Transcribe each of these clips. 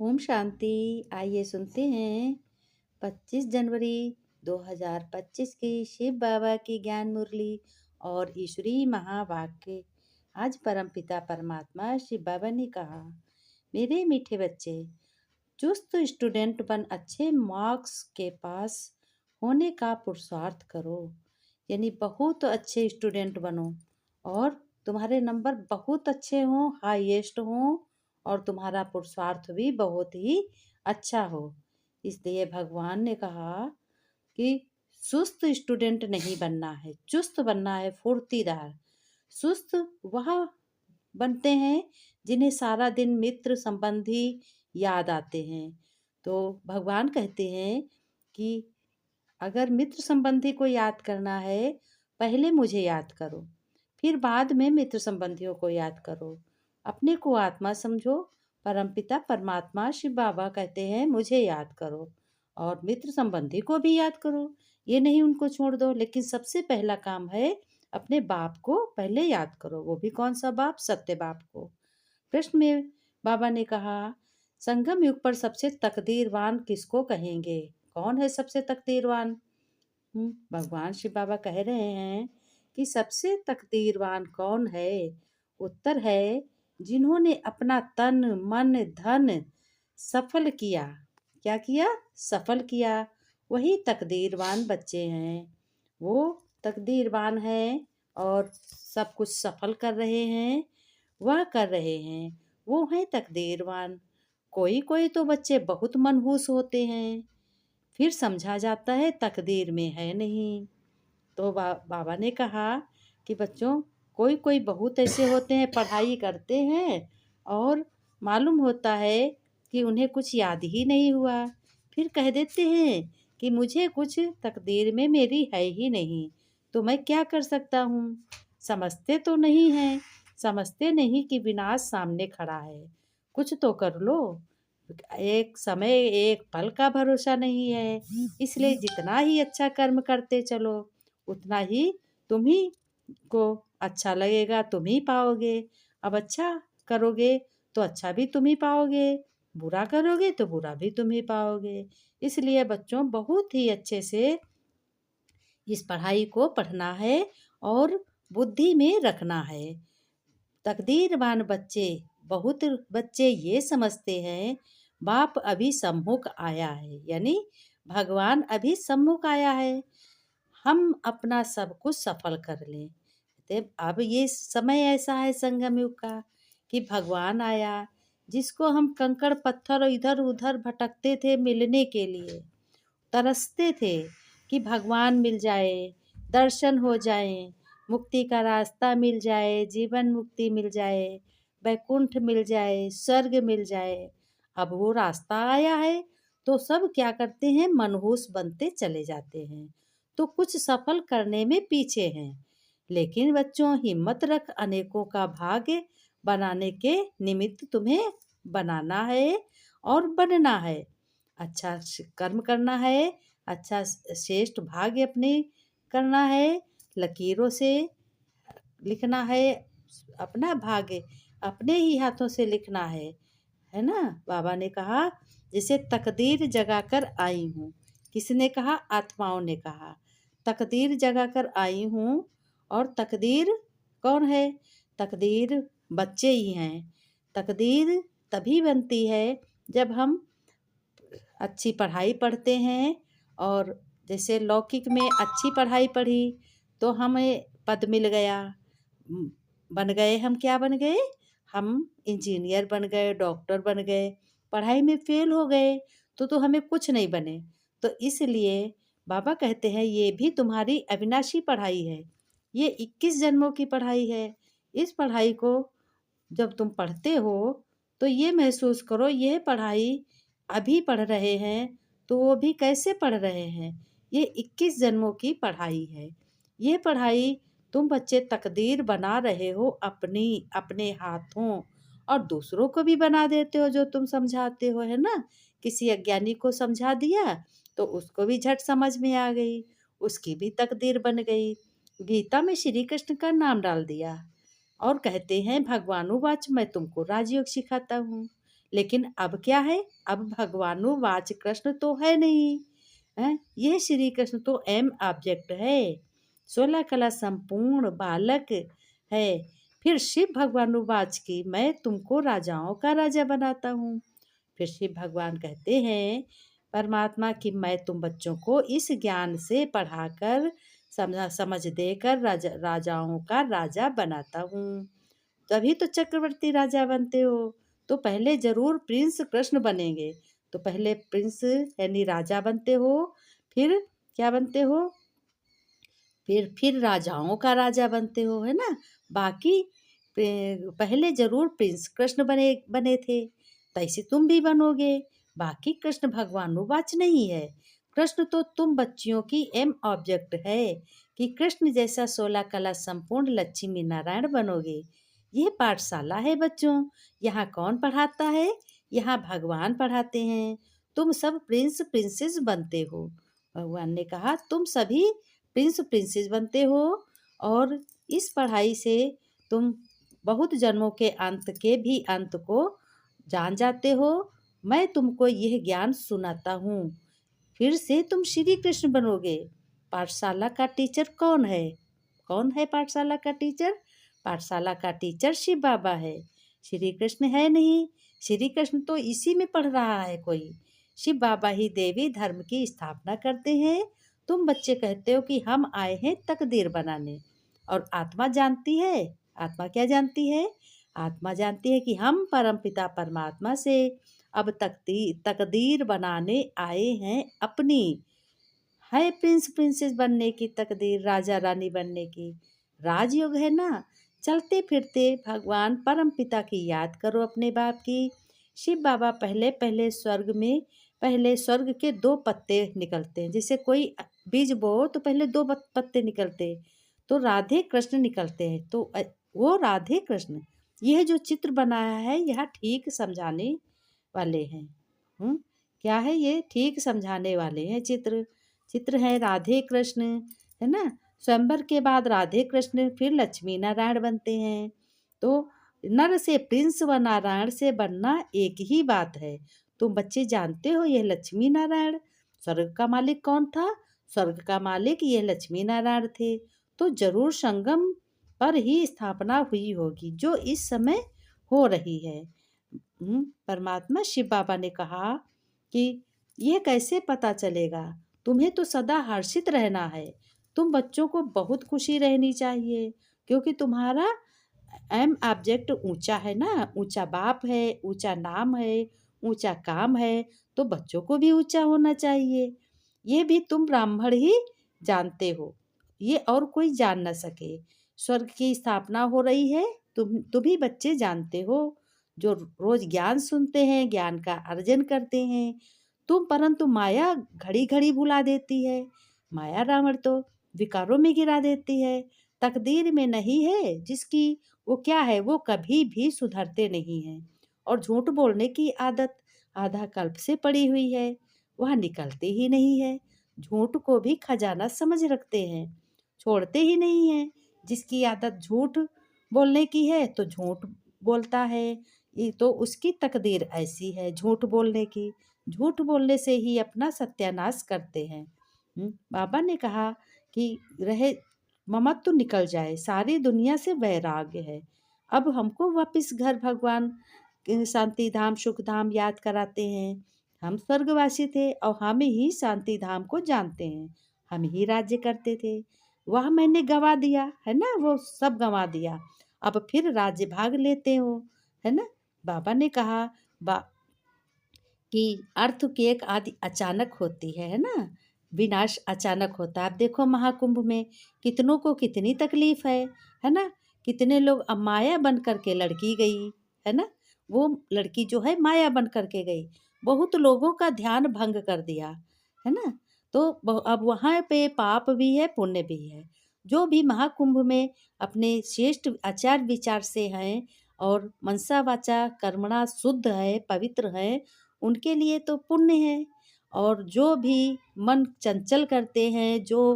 ओम शांति। आइए सुनते हैं 25 जनवरी 2025 की शिव बाबा की ज्ञान मुरली और ईश्वरीय महावाक्य। आज परमपिता परमात्मा शिव बाबा ने कहा, मेरे मीठे बच्चे, चुस्त स्टूडेंट बन अच्छे मार्क्स के पास होने का पुरुषार्थ करो। यानी बहुत अच्छे स्टूडेंट बनो और तुम्हारे नंबर बहुत अच्छे हों, हाईएस्ट हों और तुम्हारा पुरुषार्थ भी बहुत ही अच्छा हो। इसलिए भगवान ने कहा कि सुस्त स्टूडेंट नहीं बनना है, चुस्त बनना है, फुर्तीदार। सुस्त वह बनते हैं जिन्हें सारा दिन मित्र संबंधी याद आते हैं। तो भगवान कहते हैं कि अगर मित्र संबंधी को याद करना है, पहले मुझे याद करो, फिर बाद में मित्र संबंधियों को याद करो। अपने को आत्मा समझो। परमपिता परमात्मा शिव बाबा कहते हैं मुझे याद करो और मित्र संबंधी को भी याद करो। ये नहीं उनको छोड़ दो, लेकिन सबसे पहला काम है अपने बाप को पहले याद करो। वो भी कौन सा बाप? सत्य बाप को। प्रश्न में बाबा ने कहा, संगम युग पर सबसे तकदीरवान किसको कहेंगे? कौन है सबसे तकदीरवान? भगवान शिव बाबा कह रहे हैं कि सबसे तकदीरवान कौन है? उत्तर है जिन्होंने अपना तन मन धन सफल किया। क्या किया? सफल किया। वही तकदीरवान बच्चे हैं। वो तकदीरवान हैं और सब कुछ सफल कर रहे हैं। वह कर रहे हैं, वो हैं तकदीरवान। कोई कोई तो बच्चे बहुत मनहूस होते हैं, फिर समझा जाता है तकदीर में है नहीं। तो बाबा ने कहा कि बच्चों, कोई कोई बहुत ऐसे होते हैं, पढ़ाई करते हैं और मालूम होता है कि उन्हें कुछ याद ही नहीं हुआ, फिर कह देते हैं कि मुझे कुछ तकदीर में मेरी है ही नहीं, तो मैं क्या कर सकता हूँ। समझते तो नहीं हैं, समझते नहीं कि विनाश सामने खड़ा है, कुछ तो कर लो। एक समय एक पल का भरोसा नहीं है, इसलिए जितना ही अच्छा कर्म करते चलो उतना ही तुम ही को अच्छा लगेगा, तुम ही पाओगे। अब अच्छा करोगे तो अच्छा भी तुम ही पाओगे, बुरा करोगे तो बुरा भी तुम ही पाओगे। इसलिए बच्चों, बहुत ही अच्छे से इस पढ़ाई को पढ़ना है और बुद्धि में रखना है। तकदीरवान बच्चे, बहुत बच्चे ये समझते हैं बाप अभी सम्मुख आया है, यानी भगवान अभी सम्मुख आया है, हम अपना सब कुछ सफल कर लें। तो अब ये समय ऐसा है संगम युग का कि भगवान आया, जिसको हम कंकड़ पत्थर इधर उधर भटकते थे मिलने के लिए, तरसते थे कि भगवान मिल जाए, दर्शन हो जाए, मुक्ति का रास्ता मिल जाए, जीवन मुक्ति मिल जाए, वैकुंठ मिल जाए, स्वर्ग मिल जाए। अब वो रास्ता आया है तो सब क्या करते हैं? मनहूस बनते चले जाते हैं, तो कुछ सफल करने में पीछे हैं। लेकिन बच्चों, हिम्मत रख, अनेकों का भाग्य बनाने के निमित्त तुम्हें बनाना है और बनना है। अच्छा कर्म करना है, अच्छा श्रेष्ठ भाग्य अपने करना है, लकीरों से लिखना है, अपना भाग्य अपने ही हाथों से लिखना है ना। बाबा ने कहा जैसे तकदीर जगाकर आई हूँ। किसने कहा? आत्माओं ने कहा तकदीर जगाकर आई हूँ। और तकदीर कौन है? तकदीर बच्चे ही हैं। तकदीर तभी बनती है जब हम अच्छी पढ़ाई पढ़ते हैं, और जैसे लौकिक में अच्छी पढ़ाई पढ़ी तो हमें पद मिल गया, बन गए हम। क्या बन गए? हम इंजीनियर बन गए, डॉक्टर बन गए। पढ़ाई में फेल हो गए तो हमें कुछ नहीं बने। तो इसलिए बाबा कहते हैं ये भी तुम्हारी अविनाशी पढ़ाई है, ये 21 जन्मों की पढ़ाई है। इस पढ़ाई को जब तुम पढ़ते हो तो ये महसूस करो, ये पढ़ाई अभी पढ़ रहे हैं तो वो भी कैसे पढ़ रहे हैं? ये 21 जन्मों की पढ़ाई है। ये पढ़ाई तुम बच्चे तकदीर बना रहे हो अपनी, अपने हाथों, और दूसरों को भी बना देते हो जो तुम समझाते हो, है ना। किसी अज्ञानी को समझा दिया तो उसको भी झट समझ में आ गई, उसकी भी तकदीर बन गई। गीता में श्री कृष्ण का नाम डाल दिया और कहते हैं भगवानुवाच, मैं तुमको राजयोग सिखाता हूँ। लेकिन अब क्या है, अब भगवानुवाच कृष्ण तो है नहीं है, ये श्री कृष्ण तो एम ऑब्जेक्ट है, 16 कला संपूर्ण बालक है। फिर शिव भगवानुवाच की मैं तुमको राजाओं का राजा बनाता हूँ। फिर शिव भगवान कहते हैं परमात्मा कि मैं तुम बच्चों को इस ज्ञान से पढ़ाकर समझ देकर राजाओं का राजा बनाता हूँ। तभी तो चक्रवर्ती राजा बनते हो। तो पहले जरूर प्रिंस कृष्ण बनेंगे। तो पहले प्रिंस यानी राजा बनते हो, फिर क्या बनते हो, फिर राजाओं का राजा बनते हो, है ना। बाकी पहले जरूर प्रिंस कृष्ण बने बने थे, तैसे तुम भी बनोगे। बाकी कृष्ण भगवानुवाच नहीं है। कृष्ण तो तुम बच्चियों की एम ऑब्जेक्ट है कि कृष्ण जैसा 16 कला संपूर्ण लक्ष्मी नारायण बनोगे। यह पाठशाला है बच्चों, यहाँ कौन पढ़ाता है, यहाँ भगवान पढ़ाते हैं। तुम सब प्रिंस प्रिंसेस बनते हो। भगवान ने कहा तुम सभी प्रिंस प्रिंसेस बनते हो, और इस पढ़ाई से तुम बहुत जन्मों के अंत के भी अंत को जान जाते हो। मैं तुमको यह ज्ञान सुनाता हूँ, फिर से तुम श्री कृष्ण बनोगे। पाठशाला का टीचर कौन है, कौन है पाठशाला का टीचर? पाठशाला का टीचर शिव बाबा है, श्री कृष्ण है नहीं। श्री कृष्ण तो इसी में पढ़ रहा है कोई। शिव बाबा ही देवी धर्म की स्थापना करते हैं। तुम बच्चे कहते हो कि हम आए हैं तकदीर बनाने, और आत्मा जानती है, आत्मा क्या जानती है? आत्मा जानती है कि हम परमपिता परमात्मा से अब तकदीर बनाने आए हैं अपनी। है प्रिंस प्रिंसेस बनने की तकदीर, राजा रानी बनने की। राजयोग है ना। चलते फिरते भगवान परम पिता की याद करो अपने बाप की। शिव बाबा पहले पहले स्वर्ग के 2 पत्ते निकलते हैं। जैसे कोई बीज बो तो पहले 2 पत्ते निकलते, तो राधे कृष्ण निकलते हैं। तो वो राधे कृष्ण, यह जो चित्र बनाया है यह ठीक समझाने वाले हैं। क्या है ये? ठीक समझाने वाले हैं चित्र। चित्र है राधे कृष्ण, है ना। स्वयंवर के बाद राधे कृष्ण फिर लक्ष्मी नारायण बनते हैं। तो नर से प्रिंस व नारायण से बनना एक ही बात है। तुम बच्चे जानते हो यह लक्ष्मी नारायण। स्वर्ग का मालिक कौन था? स्वर्ग का मालिक ये लक्ष्मी नारायण थे। तो जरूर संगम पर ही स्थापना हुई होगी जो इस समय हो रही है। परमात्मा शिव बाबा ने कहा कि यह कैसे पता चलेगा, तुम्हें तो सदा हर्षित रहना है। तुम बच्चों को बहुत खुशी रहनी चाहिए, क्योंकि तुम्हारा एम ऑब्जेक्ट ऊंचा है ना, ऊंचा बाप है, ऊंचा नाम है, ऊंचा काम है। तो बच्चों को भी ऊंचा होना चाहिए। ये भी तुम ब्राह्मण ही जानते हो, ये और कोई जान न सके। स्वर्ग की स्थापना हो रही है, तुम ही बच्चे जानते हो, जो रोज ज्ञान सुनते हैं, ज्ञान का अर्जन करते हैं। तुम परंतु माया घड़ी घड़ी भुला देती है। माया रावण तो विकारों में गिरा देती है। तकदीर में नहीं है जिसकी, वो क्या है, वो कभी भी सुधरते नहीं हैं। और झूठ बोलने की आदत आधा कल्प से पड़ी हुई है, वह निकलती ही नहीं है। झूठ को भी खजाना समझ रखते हैं, छोड़ते ही नहीं है। जिसकी आदत झूठ बोलने की है तो झूठ बोलता है। ये तो उसकी तकदीर ऐसी है झूठ बोलने की। झूठ बोलने से ही अपना सत्यानाश करते हैं। बाबा ने कहा कि रहे ममत्व निकल जाए, सारी दुनिया से वैराग्य है। अब हमको वापिस घर भगवान के शांति धाम सुख धाम याद कराते हैं। हम स्वर्गवासी थे और हम ही शांति धाम को जानते हैं। हम ही राज्य करते थे, वह मैंने गवा दिया है ना, वो सब गवा दिया। अब फिर राज्य भाग लेते हो, है ना। बाबा ने कहा कि अर्थ की एक आदि अचानक होती है ना। विनाश अचानक होता है। आप देखो महाकुंभ में कितनों को कितनी तकलीफ है ना। कितने लोग, अब माया बन करके लड़की गई, है ना। वो लड़की जो है माया बन करके गई, बहुत लोगों का ध्यान भंग कर दिया, है ना। तो अब वहाँ पे पाप भी है पुण्य भी है। जो भी महाकुंभ में अपने श्रेष्ठ आचार विचार से हैं और मनसा वाचा कर्मणा शुद्ध है, पवित्र है, उनके लिए तो पुण्य है। और जो भी मन चंचल करते हैं, जो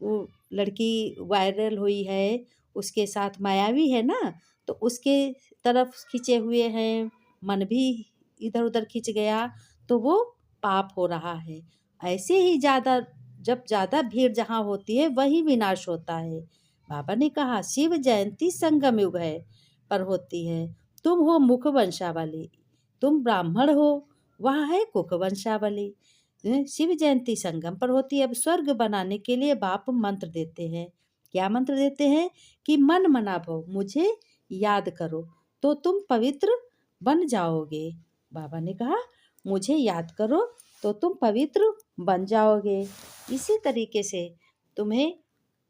वो लड़की वायरल हुई है उसके साथ मायावी है ना, तो उसके तरफ खिंचे हुए हैं, मन भी इधर उधर खिंच गया तो वो पाप हो रहा है। ऐसे ही जब ज़्यादा भीड़ जहाँ होती है वही विनाश होता है। बाबा ने कहा शिव जयंती संगम युग है पर होती है। तुम हो मुख वंशावली, तुम ब्राह्मण हो, वह है कुक वंशावली। शिव जयंती संगम पर होती है। अब स्वर्ग बनाने के लिए बाप मंत्र देते हैं। क्या मंत्र देते हैं कि मन मना भव, मुझे याद करो तो तुम पवित्र बन जाओगे। बाबा ने कहा मुझे याद करो तो तुम पवित्र बन जाओगे। इसी तरीके से तुम्हें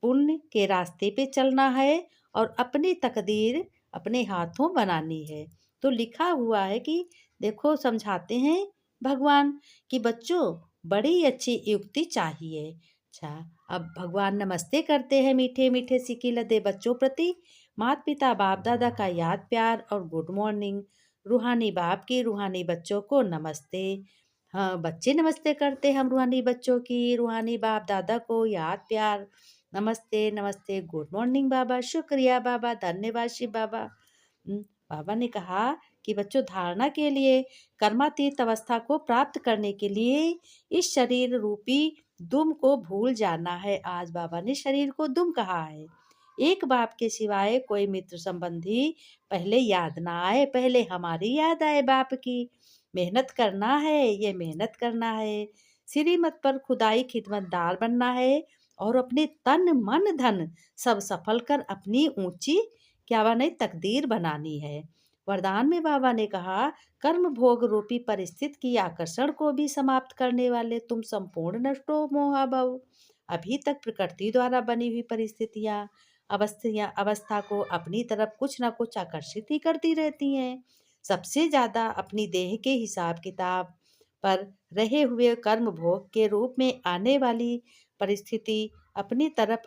पुण्य के रास्ते पे चलना है और अपनी तकदीर अपने हाथों बनानी है। तो लिखा हुआ है कि देखो समझाते हैं भगवान कि बच्चों बड़ी अच्छी युक्ति चाहिए। अच्छा, अब भगवान नमस्ते करते हैं मीठे मीठे सिकी लदे बच्चों प्रति। माता पिता बाप दादा का याद प्यार और गुड मॉर्निंग। रूहानी बाप की रूहानी बच्चों को नमस्ते। हाँ, बच्चे नमस्ते करते हम रूहानी बच्चों की, रूहानी बाप दादा को याद प्यार, नमस्ते नमस्ते, गुड मॉर्निंग बाबा, शुक्रिया बाबा, धन्यवाद शिव बाबा। बाबा ने कहा कि बच्चों धारणा के लिए कर्मातीत अवस्था को प्राप्त करने के लिए इस शरीर रूपी दुम को भूल जाना है। आज बाबा ने शरीर को दुम कहा है। एक बाप के सिवाय कोई मित्र संबंधी पहले याद ना आए, पहले हमारी याद आए बाप की। मेहनत करना है, ये मेहनत करना है। श्रीमत पर खुदाई खिदमतदार बनना है और अपने तन मन धन सब सफल कर अपनी ऊंची क्या बने तकदीर बनानी है। वरदान में बाबा ने कहा कर्म भोग रूपी परिस्थिति की आकर्षण को भी समाप्त करने वाले तुम संपूर्ण नष्टो मोहाभव। अभी तक प्रकृति द्वारा बनी हुई परिस्थितियां अवस्था को अपनी तरफ कुछ ना कुछ आकर्षित ही करती रहती हैं। सबसे ज्यादा अपनी देह के हिसाब किताब पर रहे हुए कर्म भोग के रूप में आने वाली परिस्थिति अपनी तरफ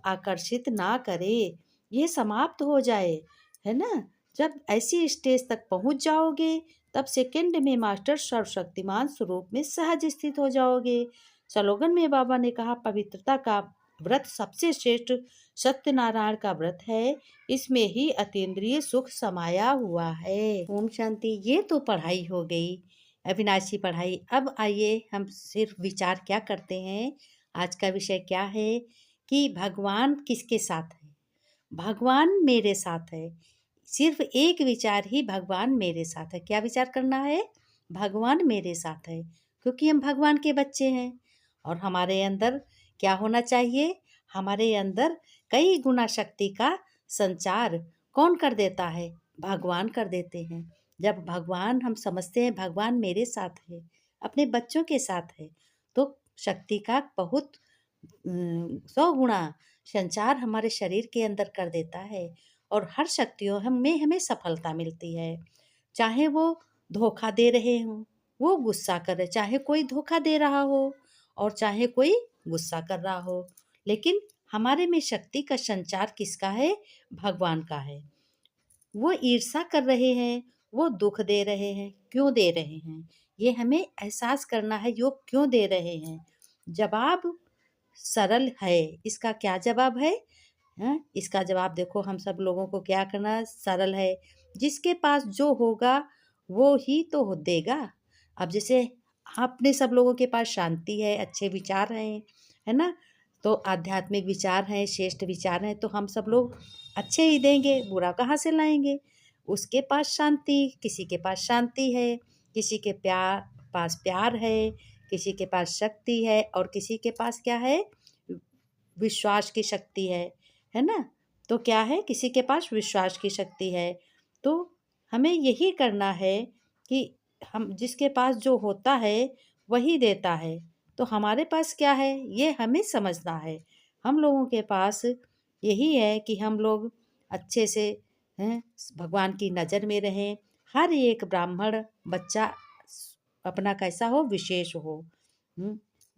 आकर्षित ना करे, ये समाप्त हो जाए, है ना। जब ऐसी स्टेज तक पहुंच जाओगे तब सेकंड में मास्टर सर्वशक्तिमान स्वरूप में सहज स्थित हो जाओगे। स्लोगन में बाबा ने कहा पवित्रता का व्रत सबसे श्रेष्ठ सत्यनारायण का व्रत है, इसमें ही अतीन्द्रिय सुख समाया हुआ है। ओम शांति। ये तो पढ़ाई हो गई, अविनाशी पढ़ाई। अब आइए हम सिर्फ विचार क्या करते हैं। आज का विषय क्या है कि भगवान किसके साथ है। भगवान मेरे साथ है। सिर्फ एक विचार ही, भगवान मेरे साथ है। क्या विचार करना है? भगवान मेरे साथ है, क्योंकि हम भगवान के बच्चे हैं। और हमारे अंदर क्या होना चाहिए? हमारे अंदर कई गुना शक्ति का संचार कौन कर देता है? भगवान कर देते हैं। जब भगवान हम समझते हैं भगवान मेरे साथ है, अपने बच्चों के साथ है, तो शक्ति का बहुत 100 गुणा संचार हमारे शरीर के अंदर कर देता है और हर शक्तियों में हमें सफलता मिलती है। चाहे वो धोखा दे रहे हों, वो गुस्सा कर रहे, चाहे कोई धोखा दे रहा हो और चाहे कोई गुस्सा कर रहा हो, लेकिन हमारे में शक्ति का संचार किसका है? भगवान का है। वो ईर्ष्या कर रहे हैं, वो दुख दे रहे हैं, क्यों दे रहे हैं? ये हमें एहसास करना है, योग क्यों दे रहे हैं। जवाब सरल है। इसका क्या जवाब है? इसका जवाब देखो, हम सब लोगों को क्या करना सरल है। जिसके पास जो होगा वो ही तो देगा। अब जैसे अपने सब लोगों के पास शांति है, अच्छे विचार हैं, है ना, तो आध्यात्मिक विचार हैं, श्रेष्ठ विचार हैं, तो हम सब लोग अच्छे ही देंगे, बुरा कहाँ से लाएंगे। उसके पास शांति, किसी के पास शांति है, किसी के पास प्यार है, किसी के पास शक्ति है और किसी के पास क्या है? विश्वास की शक्ति है ना। तो क्या है? किसी के पास विश्वास की शक्ति है। तो हमें यही करना है कि हम जिसके पास जो होता है वही देता है। तो हमारे पास क्या है ये हमें समझना है। हम लोगों के पास यही है कि हम लोग अच्छे से हैं, भगवान की नज़र में रहें। हर एक ब्राह्मण बच्चा अपना कैसा हो? विशेष हो।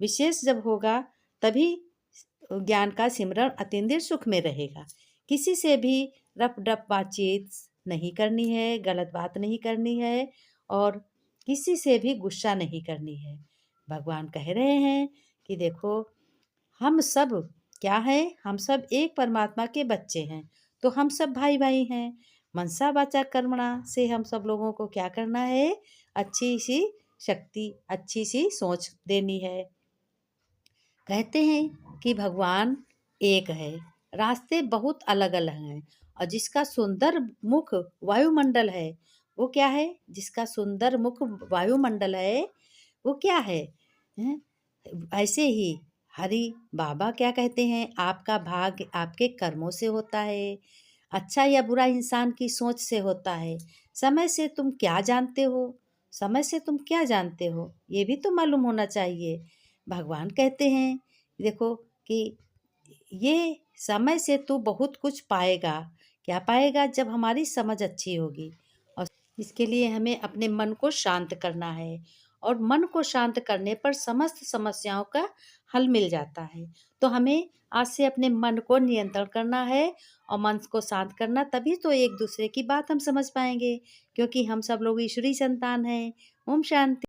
विशेष जब होगा तभी ज्ञान का सिमरण अतीन्द्रिय सुख में रहेगा। किसी से भी रफ डफ बातचीत नहीं करनी है, गलत बात नहीं करनी है और किसी से भी गुस्सा नहीं करनी है। भगवान कह रहे हैं कि देखो हम सब क्या है? हम सब एक परमात्मा के बच्चे हैं, तो हम सब भाई भाई हैं। मनसा वाचा कर्मणा से हम सब लोगों को क्या करना है, अच्छी सी शक्ति, अच्छी सी सोच देनी है। कहते हैं कि भगवान एक है, रास्ते बहुत अलग अलग हैं, और जिसका सुंदर मुख वायुमंडल है वो क्या है, जिसका सुंदर मुख वायुमंडल है वो क्या है, हैं? ऐसे ही हरि बाबा क्या कहते हैं, आपका भाग्य आपके कर्मों से होता है, अच्छा या बुरा इंसान की सोच से होता है। समय से तुम क्या जानते हो, समय से तुम क्या जानते हो ये भी तो मालूम होना चाहिए। भगवान कहते हैं देखो कि ये समय से तू बहुत कुछ पाएगा। क्या पाएगा, जब हमारी समझ अच्छी होगी। और इसके लिए हमें अपने मन को शांत करना है, और मन को शांत करने पर समस्त समस्याओं का हल मिल जाता है। तो हमें आज से अपने मन को नियंत्रण करना है और मन को शांत करना, तभी तो एक दूसरे की बात हम समझ पाएंगे, क्योंकि हम सब लोग ईश्वरी संतान हैं। ओम शांति।